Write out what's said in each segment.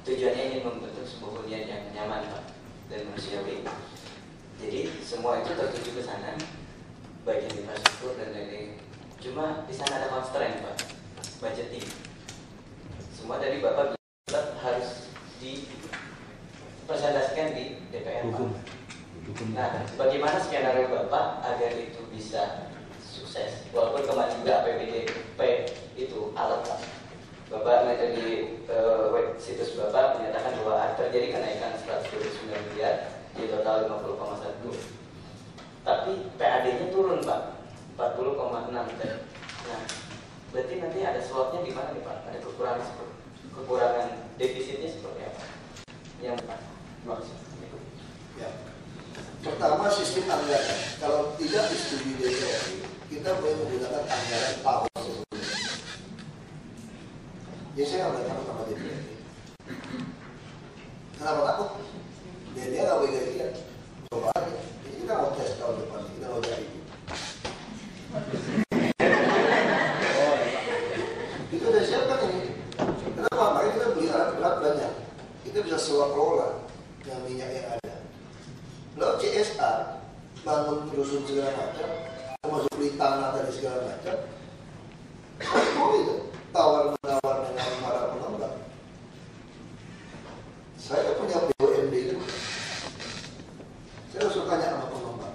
tujuannya ingin membentuk sebuah hunian yang nyaman Pak dan manusiawi. Jadi semua itu tertuju ke sana, baik infrastruktur dan lain-lain. Cuma di sana ada constraint Pak, budgeting. Semua tadi Bapak bilang harus dipresentasikan di DPR Pak. Nah, bagaimana skenario Bapak agar itu bisa sukses? Walaupun kemarin juga APBDP itu alat Pak. Bapak nanti di situs Bapak menyatakan bahwa terjadi kenaikan 129 miliar di total 50,1. Tapi PAD-nya turun Pak, 40,6 tadi. Nah, berarti nanti ada slotnya di mana nih Pak? Ada kekurangan defisitnya seperti apa? Yang maksud ya. Pertama, sistem anggaran. Kalau tidak disetujui DPR, kita boleh menggunakan anggaran tahun sebelumnya. Jadi saya nggak takut sama DPR. Kenapa takut? Dia nggak boleh gantian. Coba aja. Jadi kita mau tes tahun depan, kita mau cari. Itu udah siapkan ini. Kenapa? Makanya kita beli alat berat banyak. Kita bisa sewa kelola yang minyak yang ada. Lalu CSR bangun rusun segala macam, termasuk beli tanah tadi segala macam. Mau itu tawar menawar dengan para pengembang. Saya punya BUMD itu. Saya harus tanya sama pengembang.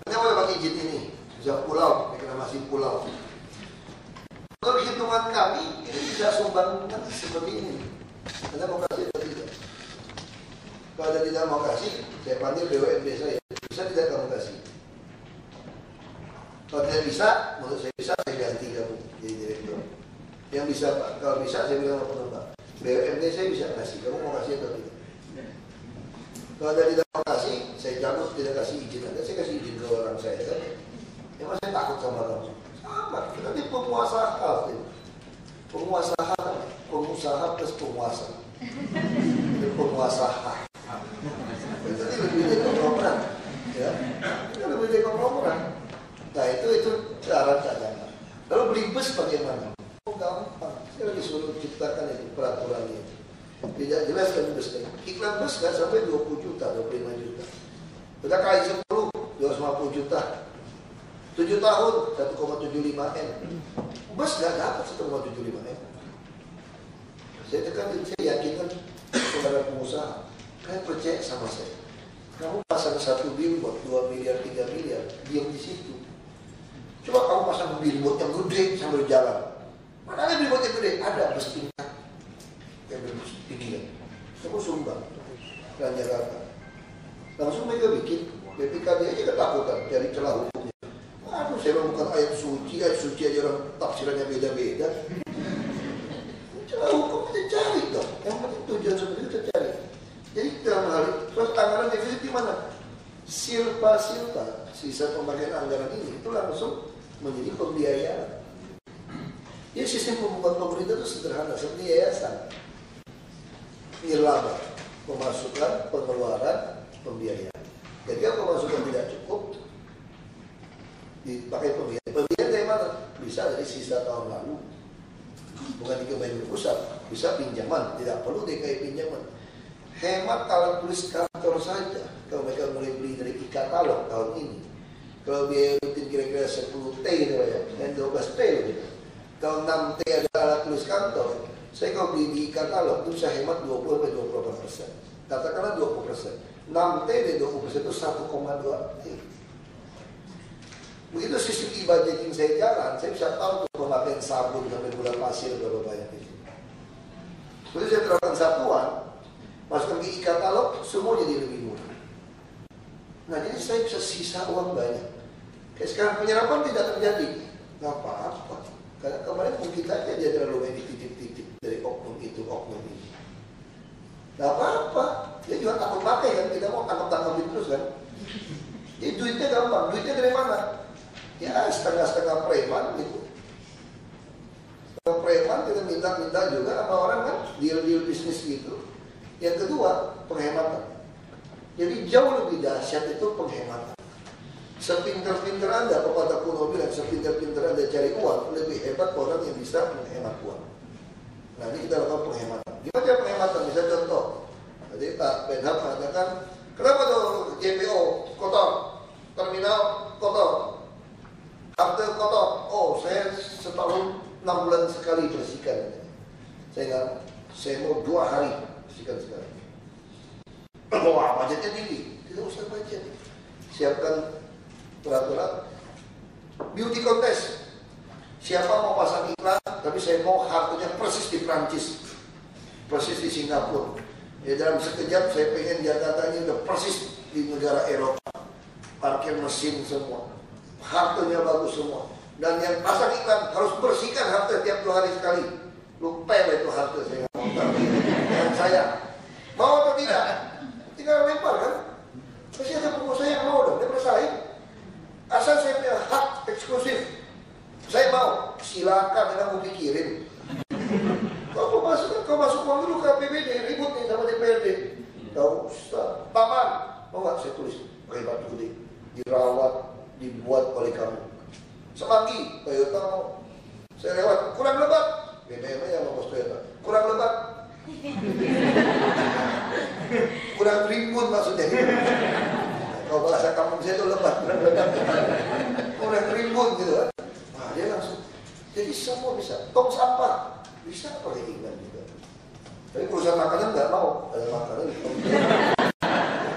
Kenapa boleh pakai izin ini? Bisa pulau, reklamasi pulau. Menurut hitungan kami, ini bisa sumbangan seperti ini. Anda mau kasih atau tidak? Kalau Anda tidak mau kasih, saya panggil BUMD saya. Bisa tidak kamu kasih? Kalau tidak bisa, menurut saya bisa, saya ganti kamu jadi direktur. Yang bisa Pak, kalau bisa saya bilang sama pengembang, BUMD saya bisa kasih, kamu mau kasih atau tidak? Kalau Anda tidak mau kasih, saya cabut tidak kasih izin Anda, saya kasih izin ke orang saya kan? Ya mas saya takut sama kamu. Sama, nanti penguasa hak, penguasa hak, pengusaha plus penguasa. Itu penguasa hak. Itu lebih dari konglomerat, ya. Itu lebih dari konglomerat. Nah itu cara cadangan. Lalu beli bus bagaimana? Oh gampang. Saya lagi suruh ciptakan itu peraturannya. Tidak jelas kan busnya. Iklan bus kan sampai 20 juta, 25 juta. Udah kali 10, 250 juta. 7 tahun 1,75 M. Bus nggak dapat 1,75 M. Saya tekan, saya yakinkan saudara pengusaha, kalian percaya sama saya. Kamu pasang 1 billboard 2 miliar 3 miliar, diam di situ. Coba kamu pasang billboard yang gede sambil jalan. Mana ada billboard yang gede? Ada bus tingkat, yang berbus tinggi kan. Kamu sumbang, dan Jakarta. Langsung mereka bikin, BPKD aja ketakutan dari celah hukumnya. Aduh, saya bukan ayat suci aja orang tafsirannya beda-beda. Celah hukum kita cari dong. Yang penting tujuan seperti itu kita cari. Jadi dalam hal itu, terus anggaran defisit di mana? Silpa, sisa pemakaian anggaran ini itu langsung menjadi pembiayaan. Ya sistem pembukaan pemerintah itu sederhana, seperti yayasan. Nirlaba, pemasukan, pengeluaran, pembiayaan. Ketika pemasukan tidak cukup, dipakai pembiayaan. Pembiayaan dari mana? Bisa dari sisa tahun lalu. Bukan dikembalikan pusat, bisa pinjaman, tidak perlu DKI pinjaman. Hemat alat tulis kantor saja. Kalau mereka mulai beli dari e-katalog tahun ini, kalau biaya rutin kira-kira 10 T gitu ya, dan 12 T gitu. Kalau 6 T ada alat tulis kantor, saya kalau beli di e-katalog itu bisa hemat 20-24%. Katakanlah 20%. 6 T dari 20% itu 1,2 T. Begitu sistem e-budgeting saya jalan, saya bisa tahu pemakaian sabun sampai gula pasir berapa banyak itu. Begitu saya terapkan satuan, masukkan ke e-katalog, semua jadi lebih murah. Nah jadi saya bisa sisa uang banyak. Kayak sekarang penyerapan tidak terjadi, nggak apa-apa. Karena kemarin mungkin saja dia terlalu banyak titip-titip dari oknum itu, oknum ini. Nggak apa-apa, dia juga takut pakai kan, kita mau tangkap-tangkapin terus kan. Jadi duitnya gampang, duitnya dari mana? Ya setengah-setengah preman gitu. Setengah preman kita minta-minta juga sama orang kan, deal-deal bisnis gitu. Yang kedua, penghematan. Jadi jauh lebih dahsyat itu penghematan. Sepinter-pinter Anda, pepatah kuno bilang, sepinter-pinter Anda cari uang, lebih hebat orang yang bisa menghemat uang. Nah ini kita lakukan penghematan. aja penghematan, bisa contoh. Jadi Pak Benham mengatakan, kenapa tuh JPO kotor, terminal kotor, halte kotor? Oh, saya setahun 6 bulan sekali bersihkan. Saya mau 2 hari bersihkan sekali. Wah, budgetnya tinggi. Tidak usah budget. Siapkan peraturan. Beauty contest. Siapa mau pasang iklan, tapi saya mau harganya persis di Prancis, persis di Singapura. Ya dalam sekejap saya pengen Jakarta ini udah persis di negara Eropa. Parkir mesin semua, harganya bagus semua. Dan yang pasang iklan harus bersihkan harga tiap 2 hari sekali. Lupa itu harga saya mau tahu. Dan saya mau atau tidak? Tinggal lempar kan? Pasti ada pengusaha yang mau dong, dia bersaing. Asal saya punya hak eksklusif, saya mau. Silakan, jangan mau pikirin. Kau masuk uang dulu ke APBD, ribut nih sama DPRD. Tahu, taman, mau nggak saya tulis pakai batu gede, dirawat, dibuat oleh kamu. Semanggi, Toyota mau. Saya lewat, kurang lebat, BBM aja sama Toyota. Kurang lebat, kurang rimbun maksudnya. Kalau bahasa kampung saya itu lebat, kurang rimbun gitu kan. Nah, dia langsung. Jadi semua bisa. Tong sampah bisa pakai iklan juga. Tapi perusahaan makanan nggak mau ada makanan.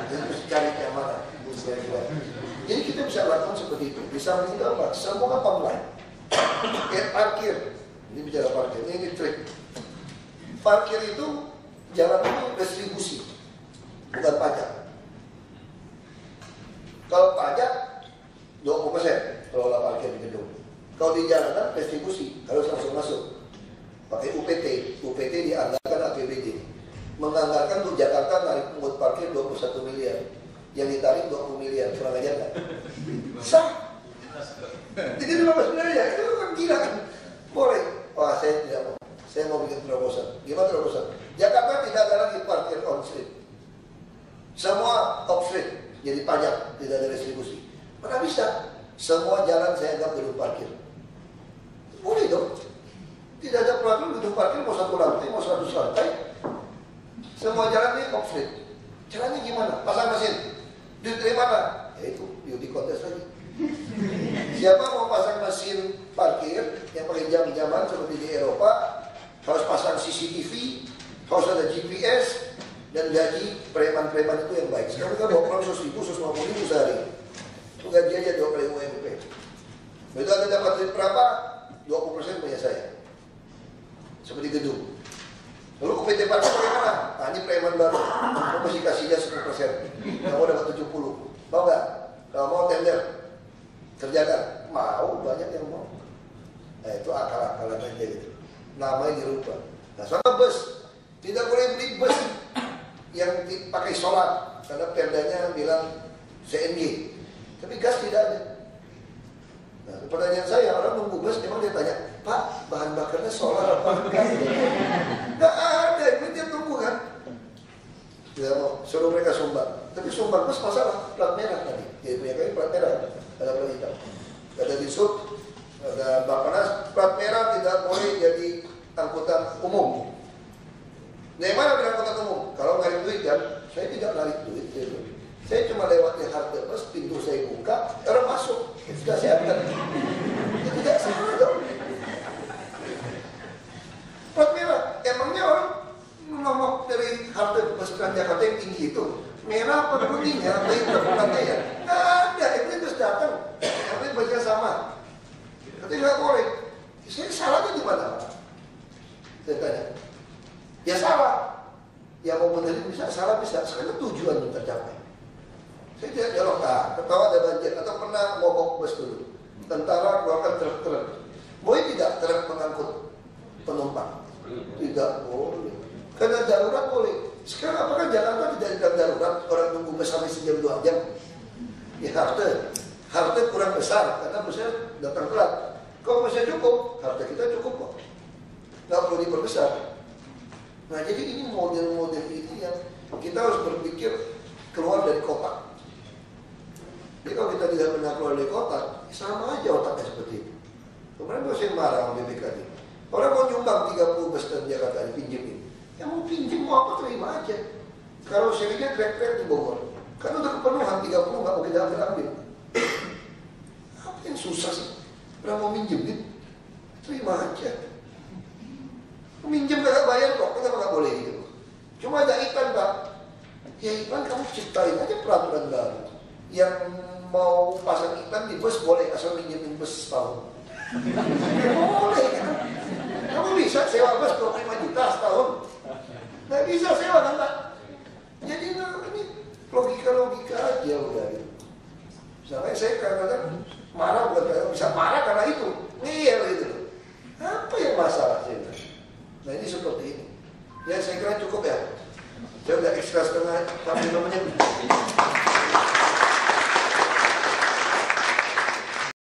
Jadi harus cari yang mana. Jadi kita bisa lakukan seperti itu. Bisa itu apa? Semua online. Kayak parkir. Ini bicara parkir. Ini trik. Parkir itu jalan itu distribusi, bukan pajak. Kalau pajak 20% kalau parkir di gedung. Kalau di jalanan distribusi harus langsung masuk. Pakai UPT. UPT dianggarkan APBD. Menganggarkan untuk Jakarta narik pungut parkir 21 miliar. Yang ditarik 20 miliar. Kurang ajar nggak? Sah. Jadi 15 miliar ya. Itu kan gila kan? Boleh. Wah, saya tidak mau. Saya mau bikin terobosan. Gimana terobosan? Jakarta tidak ada lagi parkir on street. Semua off street. Jadi pajak, tidak ada distribusi. Mana bisa? Semua jalan saya anggap gedung parkir. Boleh dong. Tidak ada peraturan gedung parkir mau 1 lantai, mau 100 lantai. Semua jalan ini off street. Caranya gimana? Pasang mesin. Duit dari mana? Ya itu, beauty contest lagi. Siapa mau pasang mesin parkir yang pakai jam-jaman seperti di Eropa, harus pasang CCTV, harus ada GPS, dan gaji preman-preman itu yang baik. Sekarang kita bawa orang 100.000, 150.000 sehari. Itu gaji aja 2 kali UMP. Begitu Anda dapat duit berapa? 20% punya saya. Seperti gedung. Lalu komite parkir bagaimana? Nah, ini preman baru. Kamu mesti kasihnya 10%. Kamu dapat 70. Mau nggak? Kalau mau tender, kerjakan. Mau, banyak yang mau. Nah, itu akal-akalan aja gitu. Namanya dirubah. Nah, soal bus, tidak boleh beli bus yang dipakai solar karena perdanya bilang CNG. Tapi gas tidak ada. Nah, pertanyaan saya, orang nunggu bus, memang dia tanya, Pak, bahan bakarnya solar apa gas? Nggak ada, itu dia tunggu kan. Dia mau suruh mereka sumbang. Tapi sumbang bus masalah, plat merah tadi. Dia punya kami plat merah, ada plat hitam. Ada di sub, ada Bappenas, plat merah tidak boleh jadi angkutan umum. Dari mana bilang angkutan umum? Kalau narik duit kan, saya tidak narik duit. Saya cuma lewat di halte bus, pintu saya buka, orang masuk. Sudah siapkan. Tidak salah dong. Plat merah, emangnya orang ngomong dari halte bus Transjakarta yang tinggi itu merah apa putihnya? Apa hitam ya? Nggak ada, itu bus datang. Yang penting busnya sama. Tapi nggak boleh. Saya salahnya di mana? Saya tanya. Ya salah. Ya mau benerin bisa, salah bisa. Sekarang tujuan yang tercapai. Saya tidak jawab, ketawa ada banjir. Atau pernah mogok bus dulu. Tentara keluarkan truk-truk. Boleh tidak truk mengangkut penumpang? Tidak boleh. Karena darurat boleh. Sekarang apakah Jakarta tidak darurat? Orang nunggu bus sampai sejam 2 jam. Ya halte kurang besar karena busnya datang telat. Kalau busnya cukup, halte kita cukup kok. Nggak perlu diperbesar. Nah jadi ini model-model ini yang kita harus berpikir keluar dari kotak. Jadi kalau kita tidak pernah keluar dari kotak, sama aja otaknya seperti itu. Kemarin saya marah sama BPKD. Orang mau nyumbang 30 bus Transjakarta dipinjemin. Yang mau minjem mau apa terima aja. Kalau serinya teriak-teriak di Bogor, kan udah kepenuhan 30 nggak mau kita ambil. Apa yang susah sih? Orang mau minjemin, terima aja. Minjem gak bayar kok, kenapa gak boleh gitu? Cuma ada iklan Pak. Ya iklan kamu ciptain aja peraturan baru. Yang mau pasang iklan di bus boleh asal minjemin bus setahun. Boleh kan? Kamu bisa sewa bus 25 juta setahun. Nggak bisa sewa kan Pak? Jadi ini logika-logika aja udah gitu. Misalnya saya kadang-kadang marah bukan bisa marah karena itu. Ngeyel gitu. Apa yang masalah sih? Nah ini seperti ini. Ya saya kira cukup ya. Saya udah ekstra setengah 45 menit.